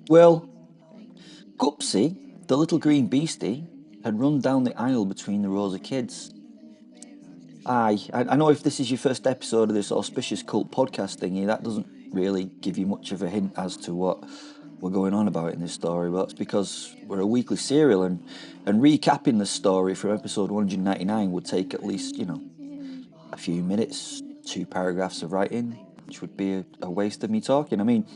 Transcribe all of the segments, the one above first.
Well, Gupsy, the little green beastie, had run down the aisle between the rows of kids. I know if this is your first episode of this auspicious cult podcast thingy, that doesn't really give you much of a hint as to what we're going on about in this story, but it's because we're a weekly serial and recapping the story from episode 199 would take at least, a few minutes, 2 paragraphs of writing, which would be a waste of me talking. I mean,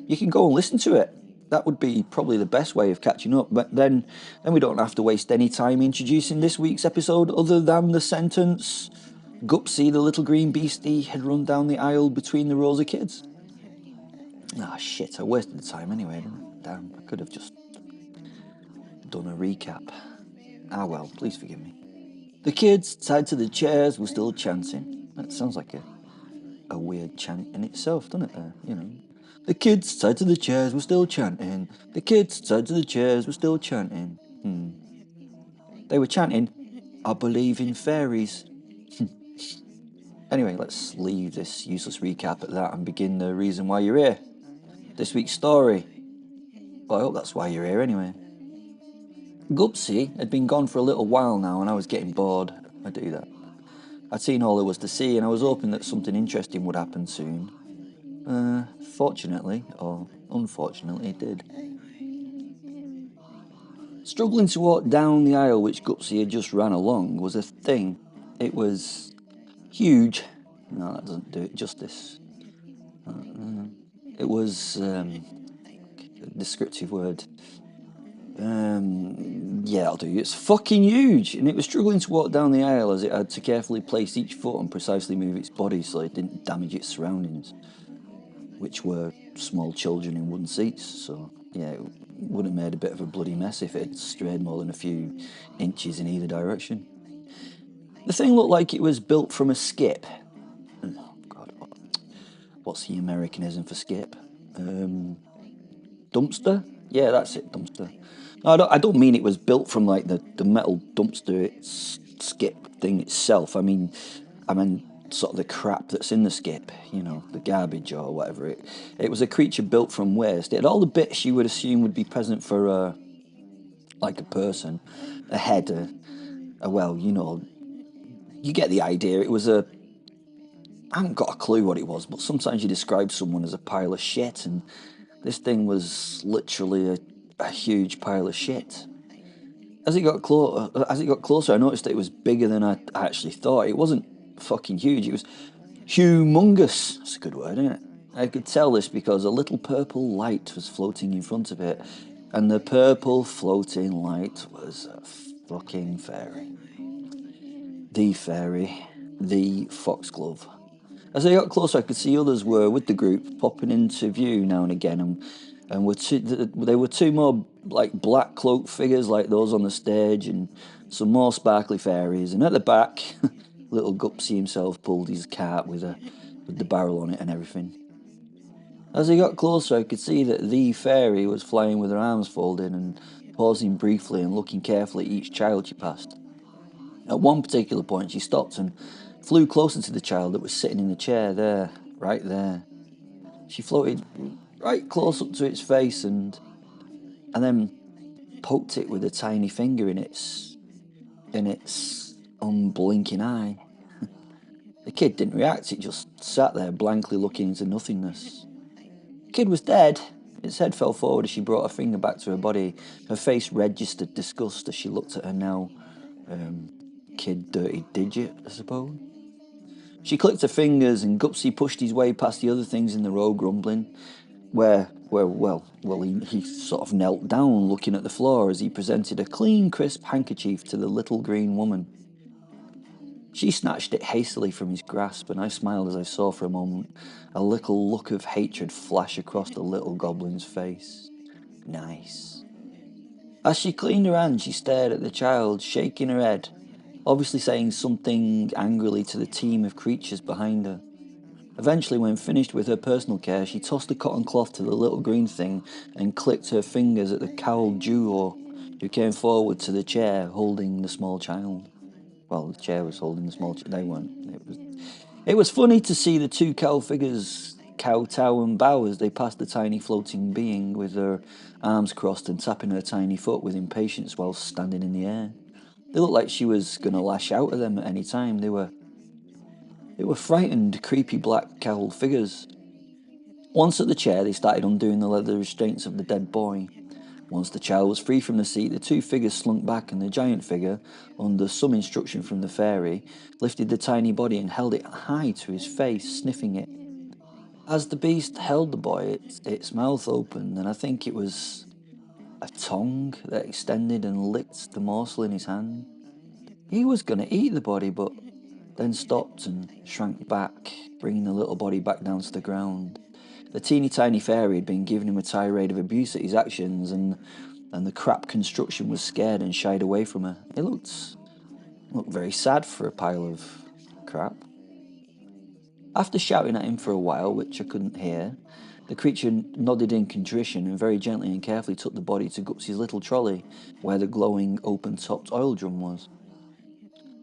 you can go and listen to it. That would be probably the best way of catching up, but then we don't have to waste any time introducing this week's episode other than the sentence, Gupsy, the little green beastie, had run down the aisle between the rows of kids. Ah, shit, I wasted the time anyway, didn't I? Damn, I could have just done a recap. Ah well, please forgive me. The kids, tied to the chairs, were still chanting. That sounds like a weird chant in itself, doesn't it there, The kids tied to the chairs were still chanting. The kids tied to the chairs were still chanting. They were chanting, I believe in fairies. Anyway, let's leave this useless recap at that and begin the reason why you're here. This week's story. Well, I hope that's why you're here anyway. Gupsy had been gone for a little while now and I was getting bored. I do that. I'd seen all there was to see and I was hoping that something interesting would happen soon. Fortunately, or unfortunately, it did. Struggling to walk down the aisle which Gupsy had just ran along was a thing. It was huge. No, that doesn't do it justice. It was a descriptive word. Yeah, I'll do. It's fucking huge, and it was struggling to walk down the aisle as it had to carefully place each foot and precisely move its body so it didn't damage its surroundings, which were small children in wooden seats. So yeah, it would have made a bit of a bloody mess if it had strayed more than a few inches in either direction. The thing looked like it was built from a skip. Oh God, what's the Americanism for skip? Dumpster? Yeah, that's it, dumpster. No, I don't mean it was built from like the metal dumpster skip thing itself. I mean sort of the crap that's in the skip, the garbage or whatever. It was a creature built from waste. It had all the bits you would assume would be present for like a person, a head, well, you get the idea. It was I haven't got a clue what it was, but sometimes you describe someone as a pile of shit, and this thing was literally a huge pile of shit. As it got closer, I noticed that it was bigger than I actually thought. It wasn't fucking huge. It was humongous. That's a good word, isn't it? I could tell this because a little purple light was floating in front of it, and the purple floating light was a fucking fairy. The fairy, the Foxglove. As I got closer, I could see others were with the group, popping into view now and again, and they were two more like black cloaked figures like those on the stage, and some more sparkly fairies. And at the back, little Gupsy himself pulled his cart with the barrel on it and everything. As I got closer, I could see that the fairy was flying with her arms folded and pausing briefly and looking carefully at each child she passed. At one particular point, she stopped and flew closer to the child that was sitting in the chair there, right there. She floated right close up to its face and then poked it with a tiny finger in its unblinking eye. The kid didn't react, it just sat there blankly looking into nothingness. The kid was dead. Its head fell forward as she brought her finger back to her body. Her face registered disgust as she looked at her now kid dirty digit, I suppose. She clicked her fingers and Gupsy pushed his way past the other things in the row, grumbling. He sort of knelt down looking at the floor as he presented a clean, crisp handkerchief to the little green woman. She snatched it hastily from his grasp, and I smiled as I saw for a moment a little look of hatred flash across the little goblin's face. Nice. As she cleaned her hand, she stared at the child, shaking her head. obviously saying something angrily to the team of creatures behind her. Eventually, when finished with her personal care, she tossed the cotton cloth to the little green thing and clicked her fingers at the cowled Jew who came forward to the chair holding the small child. Well, the chair was holding the small child. They weren't. It was funny to see the two cow figures kowtow and bow as they passed the tiny floating being with her arms crossed and tapping her tiny foot with impatience while standing in the air. They looked like she was going to lash out at them at any time. They were frightened, creepy black cowled figures. Once at the chair, they started undoing the leather restraints of the dead boy. Once the child was free from the seat, the two figures slunk back and the giant figure, under some instruction from the fairy, lifted the tiny body and held it high to his face, sniffing it. As the beast held the boy, its mouth opened, and I think it was a tongue that extended and licked the morsel in his hand. He was going to eat the body, but then stopped and shrank back, bringing the little body back down to the ground. The teeny tiny fairy had been giving him a tirade of abuse at his actions, and the crap construction was scared and shied away from her. It looked very sad for a pile of crap. After shouting at him for a while, which I couldn't hear, the creature nodded in contrition and very gently and carefully took the body to Gupsy's little trolley, where the glowing, open-topped oil drum was.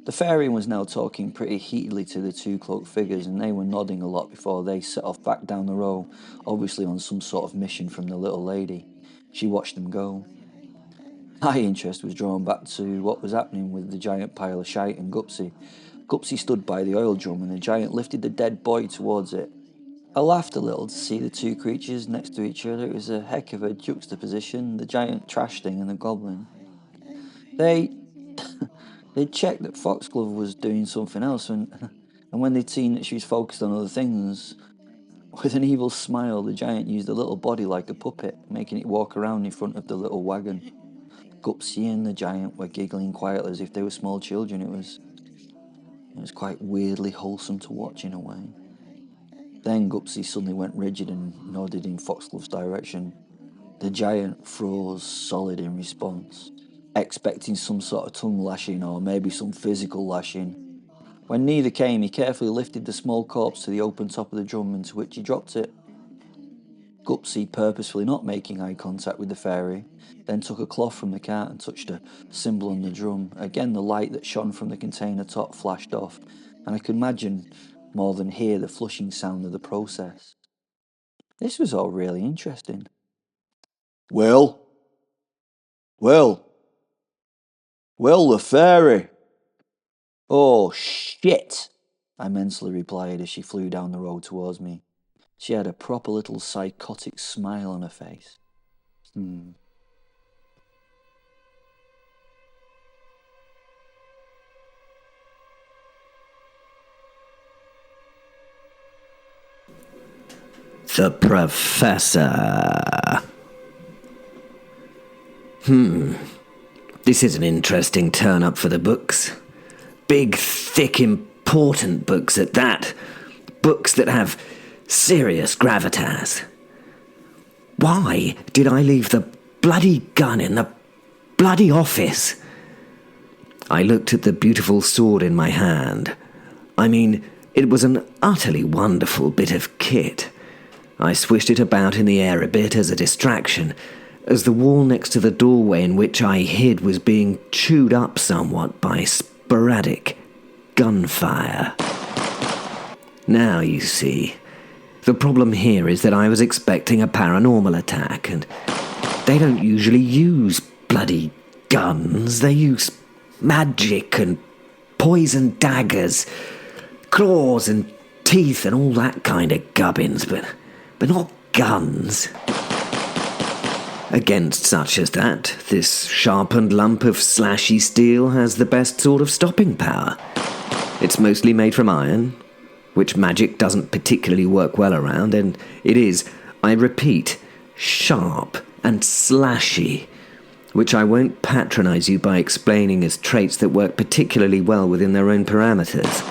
The fairy was now talking pretty heatedly to the two cloaked figures, and they were nodding a lot before they set off back down the row, obviously on some sort of mission from the little lady. She watched them go. My interest was drawn back to what was happening with the giant pile of shite and Gupsy. Gupsy stood by the oil drum, and the giant lifted the dead boy towards it. I laughed a little to see the two creatures next to each other. It was a heck of a juxtaposition, the giant trash thing and the goblin. They'd checked that Foxglove was doing something else, and when they'd seen that she was focused on other things, with an evil smile, the giant used the little body like a puppet, making it walk around in front of the little wagon. Gupsy and the giant were giggling quietly as if they were small children. It was quite weirdly wholesome to watch in a way. Then Gupsy suddenly went rigid and nodded in Foxglove's direction. The giant froze solid in response, expecting some sort of tongue lashing or maybe some physical lashing. When neither came, he carefully lifted the small corpse to the open top of the drum, into which he dropped it. Gupsy, purposefully not making eye contact with the fairy, then took a cloth from the cart and touched a symbol on the drum. Again, the light that shone from the container top flashed off, and I could imagine more than hear the flushing sound of the process. This was all really interesting. Well, the fairy. Oh, shit, I mentally replied as she flew down the road towards me. She had a proper little psychotic smile on her face. The Professor. This is an interesting turn-up for the books. Big, thick, important books at that. Books that have serious gravitas. Why did I leave the bloody gun in the bloody office? I looked at the beautiful sword in my hand. I mean, it was an utterly wonderful bit of kit. I swished it about in the air a bit as a distraction, as the wall next to the doorway in which I hid was being chewed up somewhat by sporadic gunfire. Now, you see, the problem here is that I was expecting a paranormal attack, and they don't usually use bloody guns. They use magic and poison daggers, claws and teeth and all that kind of gubbins, but not guns. Against such as that, this sharpened lump of slashy steel has the best sort of stopping power. It's mostly made from iron, which magic doesn't particularly work well around, and it is, I repeat, sharp and slashy, which I won't patronize you by explaining as traits that work particularly well within their own parameters.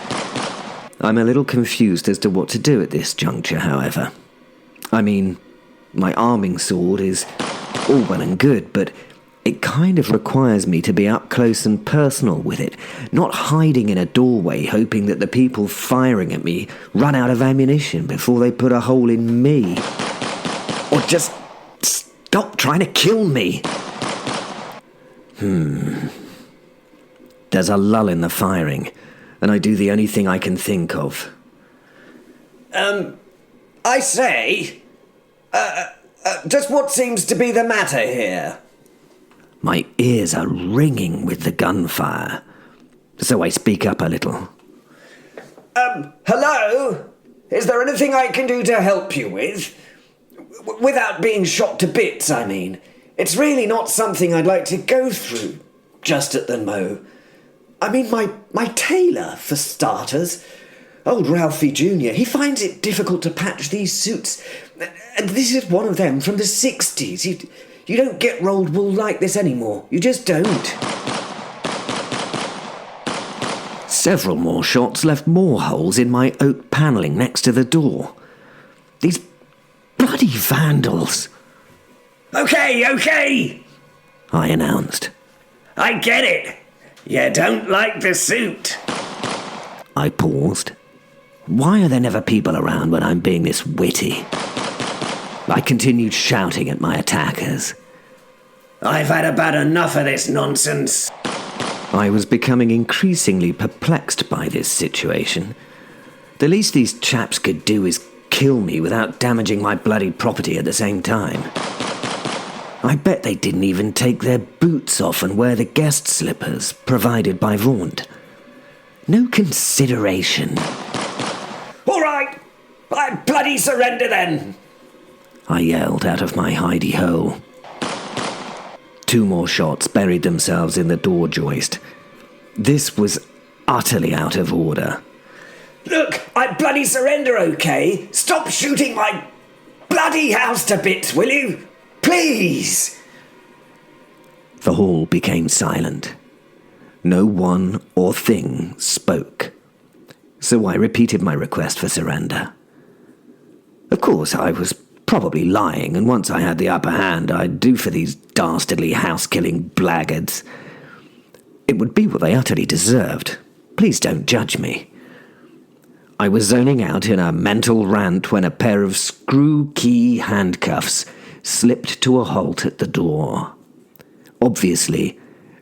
I'm a little confused as to what to do at this juncture, however. I mean, my arming sword is all well and good, but It kind of requires me to be up close and personal with it, not hiding in a doorway hoping that the people firing at me run out of ammunition before they put a hole in me. Or just stop trying to kill me. There's a lull in the firing, and I do the only thing I can think of. I say, just what seems to be the matter here? My ears are ringing with the gunfire, so I speak up a little. Hello? Is there anything I can do to help you with? Without being shot to bits, I mean. It's really not something I'd like to go through, just at the mo. I mean, my tailor, for starters. Old Ralphie Jr., he finds it difficult to patch these suits. And this is one of them from the 60s. You don't get rolled wool like this anymore. You just don't. Several more shots left more holes in my oak panelling next to the door. These bloody vandals. Okay, I announced. I get it. You don't like the suit. I paused. Why are there never people around when I'm being this witty? I continued shouting at my attackers. I've had about enough of this nonsense. I was becoming increasingly perplexed by this situation. The least these chaps could do is kill me without damaging my bloody property at the same time. I bet they didn't even take their boots off and wear the guest slippers provided by Vaunt. No consideration. All right, I bloody surrender then. I yelled out of my hidey hole. 2 more shots buried themselves in the door joist. This was utterly out of order. Look, I bloody surrender, okay? Stop shooting my bloody house to bits, will you? Please! The hall became silent. No one or thing spoke. So I repeated my request for surrender. Of course, I was probably lying, and once I had the upper hand, I'd do for these dastardly house-killing blackguards. It would be what they utterly deserved. Please don't judge me. I was zoning out in a mental rant when a pair of screw-key handcuffs slipped to a halt at the door. Obviously,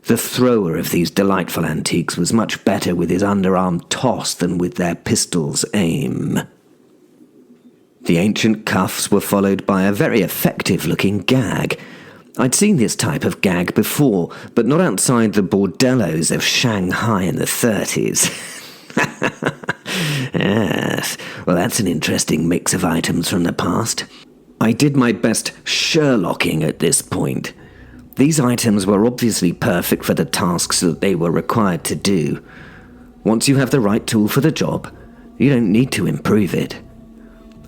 the thrower of these delightful antiques was much better with his underarm toss than with their pistol's aim. The ancient cuffs were followed by a very effective-looking gag. I'd seen this type of gag before, but not outside the bordellos of Shanghai in the 30s. Yes, well, that's an interesting mix of items from the past. I did my best Sherlocking at this point. These items were obviously perfect for the tasks that they were required to do. Once you have the right tool for the job, you don't need to improve it.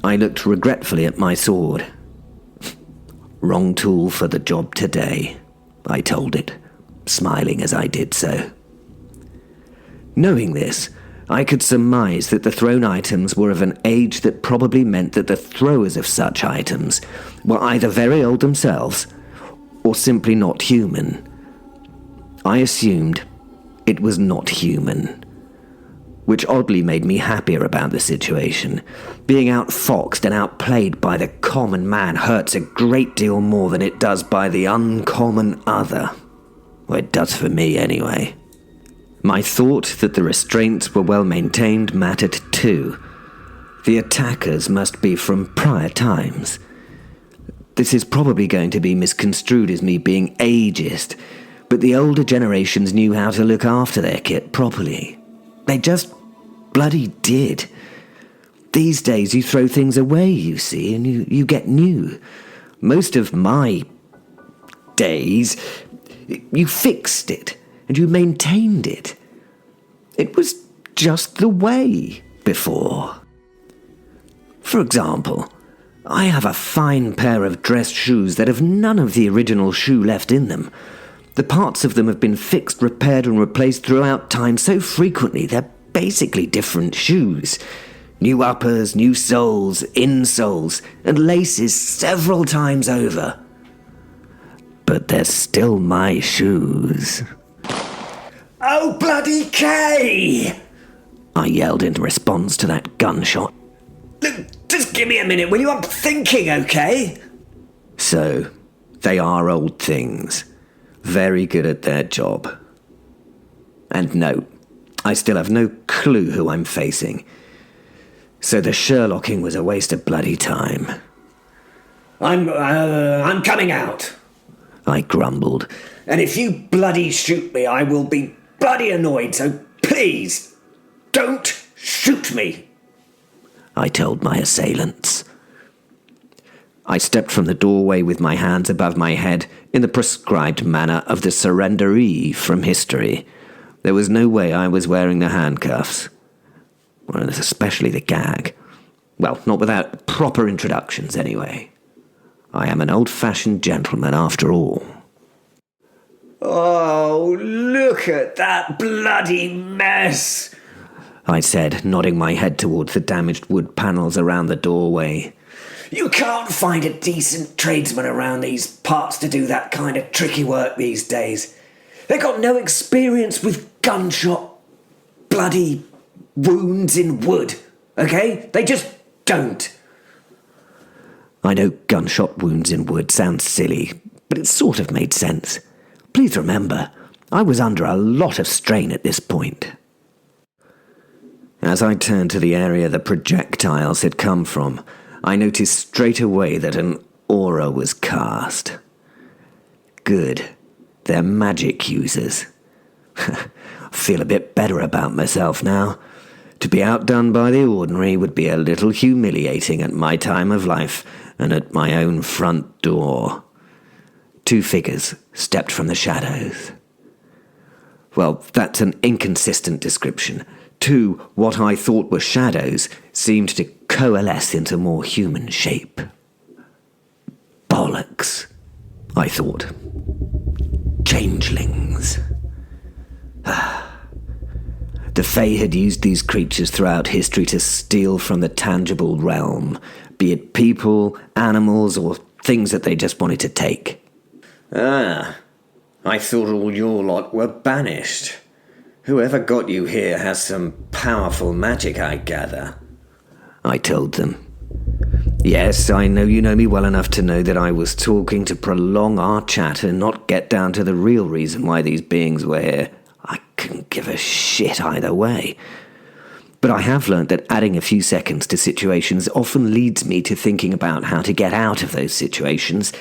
I looked regretfully at my sword. Wrong tool for the job today, I told it, smiling as I did so. Knowing this, I could surmise that the thrown items were of an age that probably meant that the throwers of such items were either very old themselves or simply not human. I assumed it was not human, which oddly made me happier about the situation. Being outfoxed and outplayed by the common man hurts a great deal more than it does by the uncommon other. Well, it does for me anyway. My thought that the restraints were well maintained mattered too. The attackers must be from prior times. This is probably going to be misconstrued as me being ageist, but the older generations knew how to look after their kit properly. They just bloody did. These days you throw things away, you see, and you get new. Most of my days, you fixed it, and you maintained it. It was just the way before. For example, I have a fine pair of dress shoes that have none of the original shoe left in them. The parts of them have been fixed, repaired, and replaced throughout time so frequently they're basically different shoes. New uppers, new soles, insoles, and laces several times over. but they're still my shoes. Oh, bloody K! I yelled in response to that gunshot. Look, just give me a minute, will you? I'm thinking, okay? So, they are old things. Very good at their job. And no, I still have no clue who I'm facing. So the Sherlocking was a waste of bloody time. I'm coming out. I grumbled. And if you bloody shoot me, I will be bloody annoyed, so please, don't shoot me. I told my assailants. I stepped from the doorway with my hands above my head in the prescribed manner of the surrenderee from history. There was no way I was wearing the handcuffs. Well, especially the gag. Well, not without proper introductions, anyway. I am an old-fashioned gentleman, after all. Oh, look at that bloody mess, I said, nodding my head towards the damaged wood panels around the doorway. You can't find a decent tradesman around these parts to do that kind of tricky work these days. They've got no experience with gunshot bloody wounds in wood, okay? They just don't. I know gunshot wounds in wood sounds silly, but it sort of made sense. Please remember, I was under a lot of strain at this point. As I turned to the area the projectiles had come from, I noticed straight away that an aura was cast. Good. They're magic users. I feel a bit better about myself now. To be outdone by the ordinary would be a little humiliating at my time of life and at my own front door. 2 figures stepped from the shadows. Well, that's an inconsistent description. 2 what I thought were shadows seemed to coalesce into more human shape. Bollocks, I thought. Changelings. The Fae had used these creatures throughout history to steal from the tangible realm, be it people, animals, or things that they just wanted to take. Ah, I thought all your lot were banished. Whoever got you here has some powerful magic, I gather. I told them. Yes, I know you know me well enough to know that I was talking to prolong our chat and not get down to the real reason why these beings were here. I couldn't give a shit either way. But I have learnt that adding a few seconds to situations often leads me to thinking about how to get out of those situations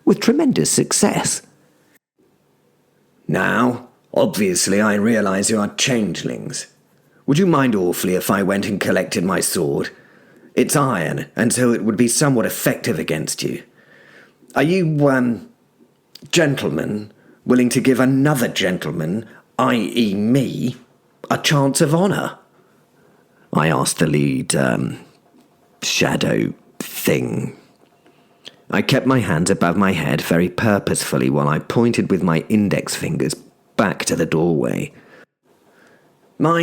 with tremendous success. Now, obviously I realise you are changelings. Would you mind awfully if I went and collected my sword? It's iron, and so it would be somewhat effective against you. Are you, gentlemen, willing to give another gentleman, i.e. me, a chance of honour? I asked the lead, shadow thing. I kept my hands above my head very purposefully while I pointed with my index fingers back to the doorway. My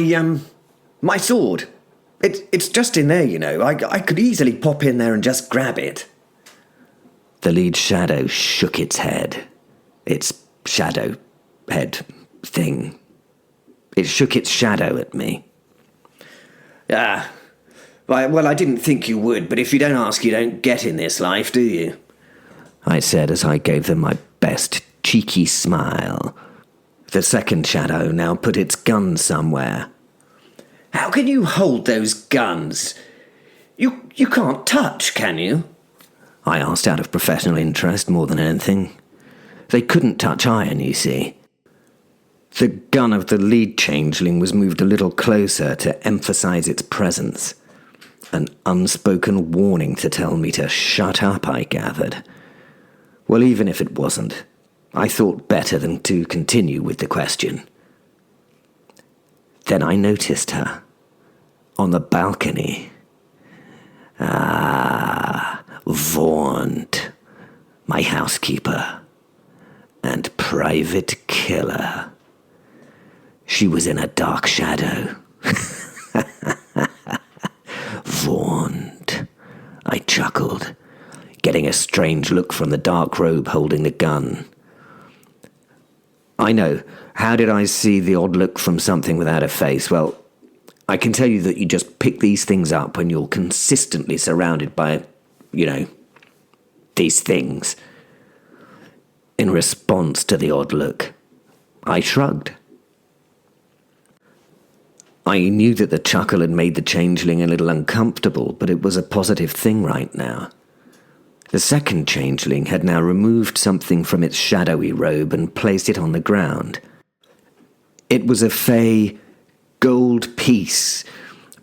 sword. It's just in there, you know. I could easily pop in there and just grab it. The lead shadow shook its head. Its shadow head thing. It shook its shadow at me. Ah, well, I didn't think you would, but if you don't ask, you don't get in this life, do you? I said as I gave them my best cheeky smile. The second shadow now put its gun somewhere. How can you hold those guns? You can't touch, can you? I asked out of professional interest more than anything. They couldn't touch iron, you see. The gun of the lead changeling was moved a little closer to emphasize its presence. An unspoken warning to tell me to shut up, I gathered. Well, even if it wasn't, I thought better than to continue with the question. Then I noticed her. On the balcony. Vaunt, my housekeeper, and private killer. She was in a dark shadow. Vaunt, I chuckled, getting a strange look from the dark robe holding the gun. I know. How did I see the odd look from something without a face? Well, I can tell you that you just pick these things up when you're consistently surrounded by, these things. In response to the odd look, I shrugged. I knew that the chuckle had made the changeling a little uncomfortable, but it was a positive thing right now. The second changeling had now removed something from its shadowy robe and placed it on the ground. It was a fey gold piece,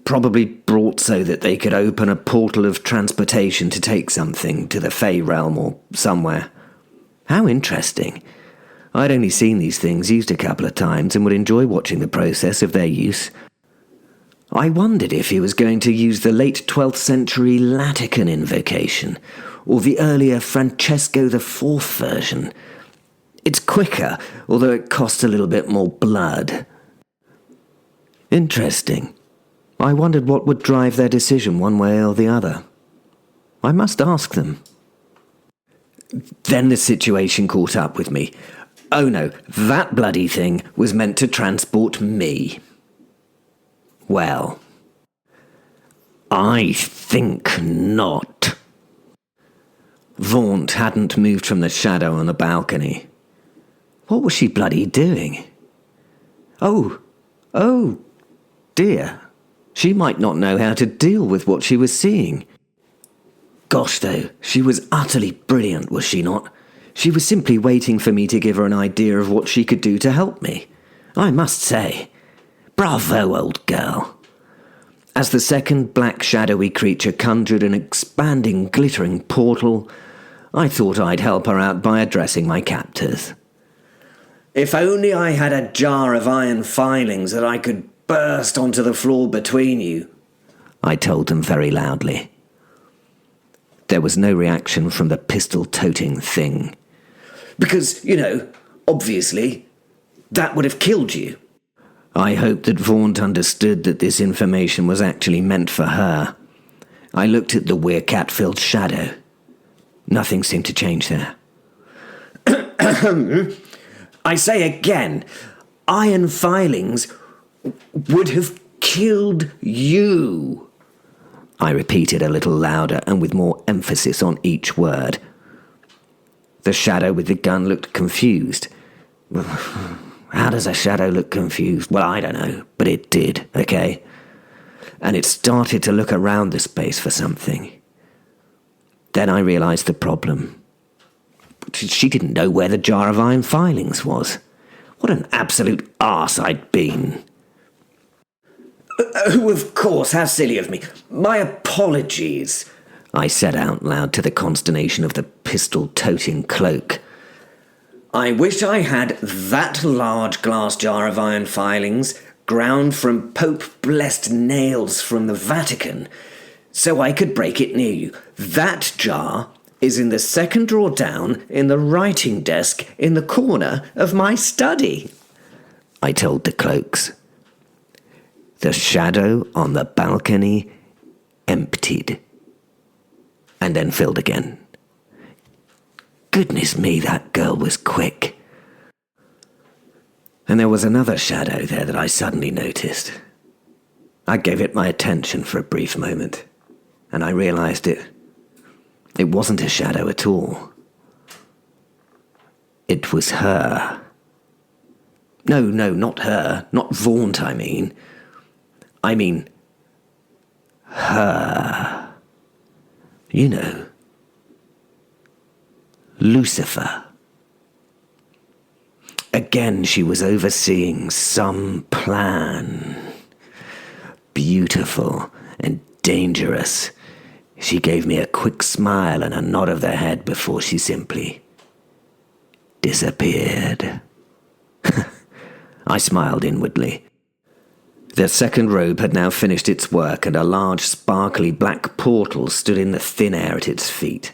probably brought so that they could open a portal of transportation to take something to the fey realm or somewhere. How interesting. I'd only seen these things used a couple of times and would enjoy watching the process of their use. I wondered if he was going to use the late 12th century Latican invocation, or the earlier Francesco IV version. It's quicker, although it costs a little bit more blood. Interesting. I wondered what would drive their decision one way or the other. I must ask them. Then the situation caught up with me. Oh no, that bloody thing was meant to transport me. Well, I think not. Vaunt hadn't moved from the shadow on the balcony. What was she bloody doing? Oh, dear. She might not know how to deal with what she was seeing. Gosh, though, she was utterly brilliant, was she not? She was simply waiting for me to give her an idea of what she could do to help me. I must say, bravo, old girl. As the second black shadowy creature conjured an expanding, glittering portal, I thought I'd help her out by addressing my captors. If only I had a jar of iron filings that I could burst onto the floor between you, I told them very loudly. There was no reaction from the pistol-toting thing. Because, obviously, that would have killed you. I hoped that Vaunt understood that this information was actually meant for her. I looked at the Werecat-filled shadow. Nothing seemed to change there. I say again, iron filings would have killed you. I repeated a little louder and with more emphasis on each word. The shadow with the gun looked confused. How does a shadow look confused? Well, I don't know, but it did, okay? And it started to look around the space for something. Then I realised the problem. She didn't know where the jar of iron filings was. What an absolute arse I'd been. Oh, of course, how silly of me. My apologies, I said out loud to the consternation of the pistol-toting cloak. I wish I had that large glass jar of iron filings, ground from Pope-blessed nails from the Vatican, so I could break it near you. That jar is in the second drawer down in the writing desk in the corner of my study, I told the cloaks. The shadow on the balcony emptied, and then filled again. Goodness me, that girl was quick. And there was another shadow there that I suddenly noticed. I gave it my attention for a brief moment, and I realised it wasn't a shadow at all. It was her. No, not her. Not Vaunt, I mean. I mean, her. You know. Lucifer. Again, she was overseeing some plan. Beautiful and dangerous. She gave me a quick smile and a nod of the head before she simply disappeared. I smiled inwardly. The second robe had now finished its work, and a large, sparkly black portal stood in the thin air at its feet.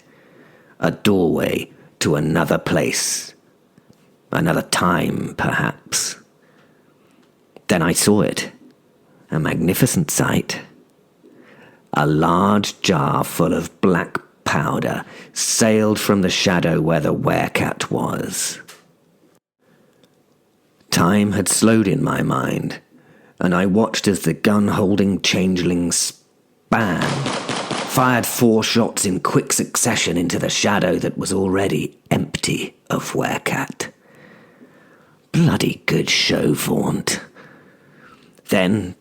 A doorway to another place. Another time, perhaps. Then I saw it. A magnificent sight. A large jar full of black powder sailed from the shadow where the Werecat was. Time had slowed in my mind, and I watched as the gun-holding changeling span fired 4 shots in quick succession into the shadow that was already empty of Werecat. Bloody good show, Vaunt. Then,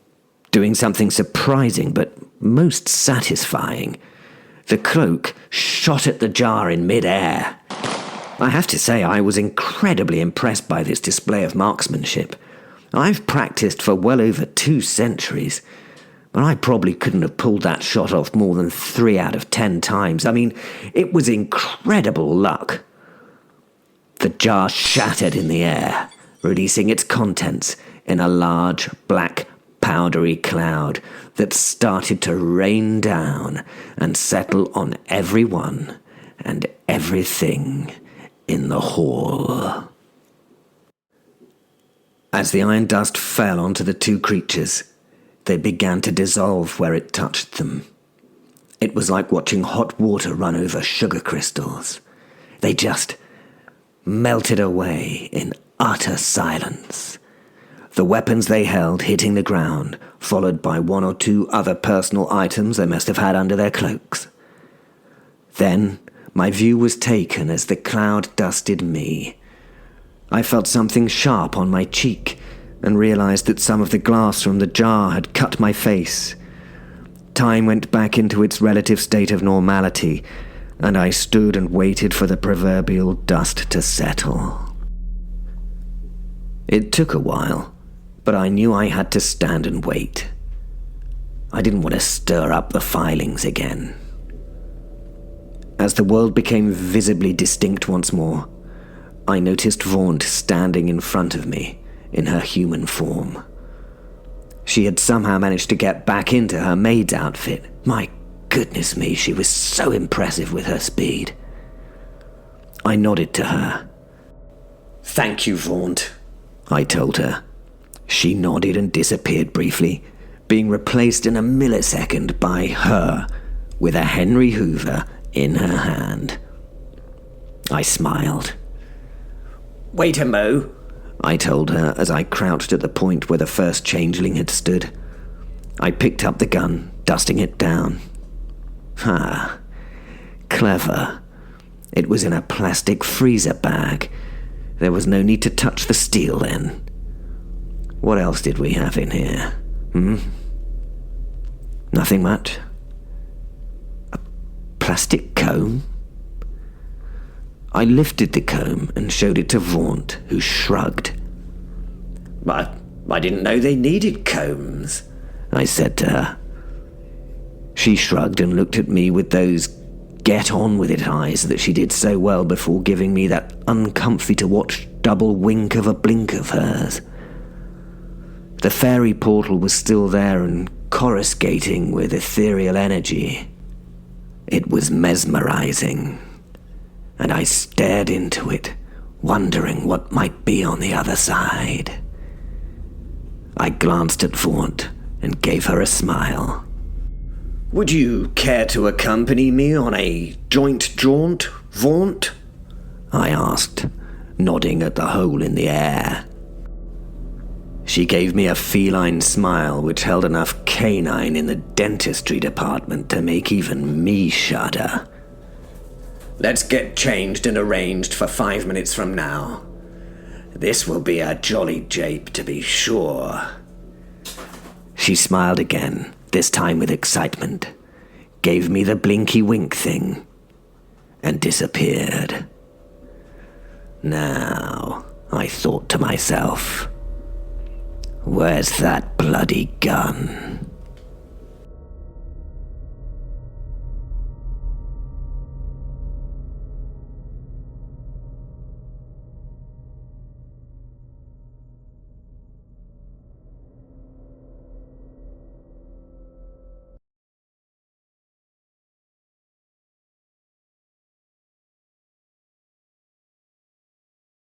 doing something surprising but most satisfying, the cloak shot at the jar in mid-air. I have to say I was incredibly impressed by this display of marksmanship. I've practiced for well over 2 centuries, but I probably couldn't have pulled that shot off more than 3 out of 10 times. I mean, it was incredible luck. The jar shattered in the air, releasing its contents in a large, black, powdery cloud that started to rain down and settle on everyone and everything in the hall. As the iron dust fell onto the 2 creatures, they began to dissolve where it touched them. It was like watching hot water run over sugar crystals. They just melted away in utter silence. The weapons they held hitting the ground, followed by 1 or 2 other personal items they must have had under their cloaks. Then my view was taken as the cloud dusted me. I felt something sharp on my cheek and realized that some of the glass from the jar had cut my face. Time went back into its relative state of normality, and I stood and waited for the proverbial dust to settle. It took a while, but I knew I had to stand and wait. I didn't want to stir up the filings again. As the world became visibly distinct once more, I noticed Vaunt standing in front of me in her human form. She had somehow managed to get back into her maid's outfit. My goodness me, she was so impressive with her speed. I nodded to her. "Thank you, Vaunt," I told her. She nodded and disappeared briefly, being replaced in a millisecond by her, with a Henry Hoover in her hand. I smiled. "Wait a mo," I told her as I crouched at the point where the first changeling had stood. I picked up the gun, dusting it down. Clever. It was in a plastic freezer bag. There was no need to touch the steel then. What else did we have in here? Nothing much. A plastic comb? I lifted the comb and showed it to Vaunt, who shrugged. I didn't know they needed combs," I said to her. She shrugged and looked at me with those get-on-with-it eyes that she did so well before giving me that uncomfy-to-watch double wink of a blink of hers. The fairy portal was still there and coruscating with ethereal energy. It was mesmerizing, and I stared into it, wondering what might be on the other side. I glanced at Vaunt and gave her a smile. "Would you care to accompany me on a joint jaunt, Vaunt?" I asked, nodding at the hole in the air. She gave me a feline smile which held enough canine in the dentistry department to make even me shudder. "Let's get changed and arranged for 5 minutes from now. This will be a jolly jape, to be sure." She smiled again, this time with excitement, gave me the blinky wink thing, and disappeared. Now, I thought to myself, where's that bloody gun?